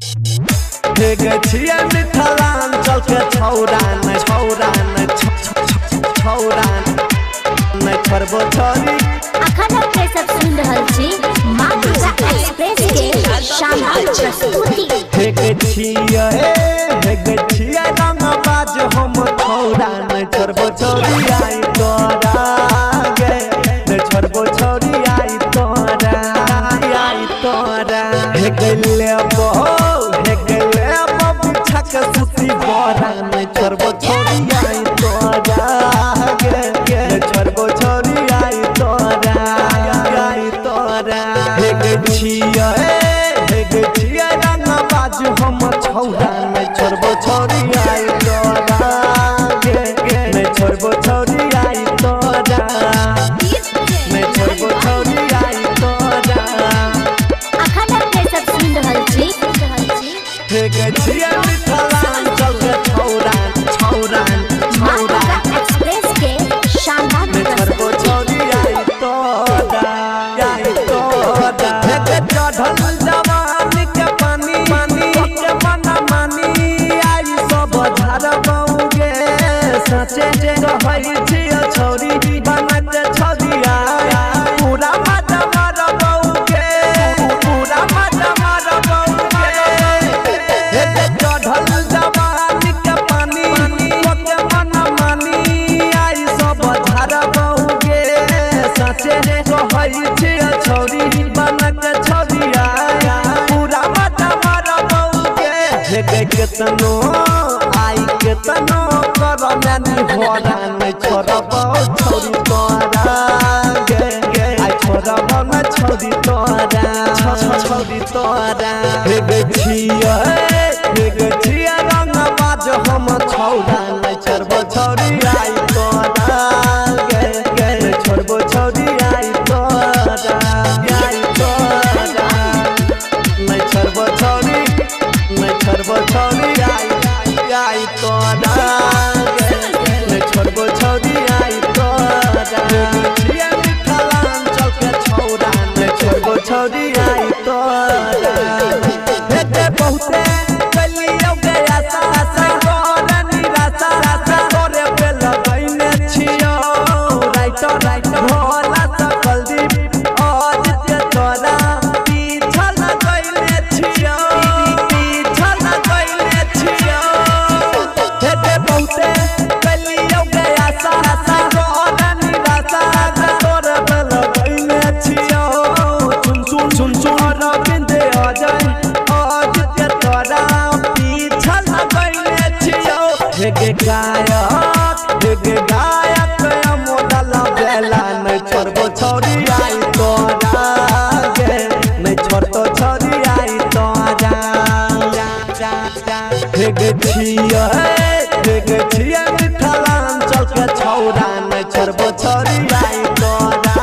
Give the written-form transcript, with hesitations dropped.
छिया मिथिलांचल के छौरा न छौरा न छौरा न करबो छोरी अखन के सब सुन रहल छी माँ दुर्गा एक्सप्रेस के शानदार प्रस्तुति हे छिया रंग बाज हम छौरा न करबो छोरी आई तोरा गे न करबो छोरी आई तोरा हे गले सुती बड़ा न छोड़बो छोरी आई तोरा गे न छोड़बो छोरी आई तोरा हे छिया रंग बाज हम छौरा न छोड़बो छोरी आई तोरा गे न छोड़बो छोरी आई तोरा न छोड़बो छोरी आई तोरा अखन के सब सुन रहल छी हे छिया मिथिलांचल के छौरा माँ दुर्गा एक्सप्रेस के शानदार करबो छोरी आई तोरा हे चढ़ल जवानी के पानी के मना मानी आई सब झरबौगे सचे कहै छी छोरी बनत छोरी आई पूरा मजा मारबौगे पूरा मजा मारबौगे हे चढ़ल जवानी के पानी के मना मानी आई सब झरबौगे सचे कहै छी छोरी बनत छोरी आई पूरा मजा मारबौगे हे केतनो आई केतनो करनानी भोरा न छोड़बो छोरी तोरा गे आई छोड़बो न छोरी तोरा हे छिया रंग बाज हम छौरा न छोड़बो छोरी आई तोरा गे न छोड़बो छोरी आई तोरा न छोड़बो छोरी न छोड़बो छोरी आई तोरा न छोड़बो छोरी आई तोरा छिया मिथिलांचल के छौरा न छोड़बो छोरी आई तोरा हे बहुते कलियो गया सासा तोरा निराशा तोरे पे लगैने छियो राइट भोला सकल दीप आदित्य तोरा पीछा लगैने छियो हे बहुते कलियो गया सासा तोरा निराशा तोरे पे लगैने छियो सुन अरविंद अजय आदित्य तोरा पीछा लगैने छियो हे गायक मोदल बेला न छोड़बो छोरी आई तोरा गे न छोड़तो छोरी आई तोरा हे छिया मिथिलांचल के छौरा न छोड़बो छोरी आई तोरा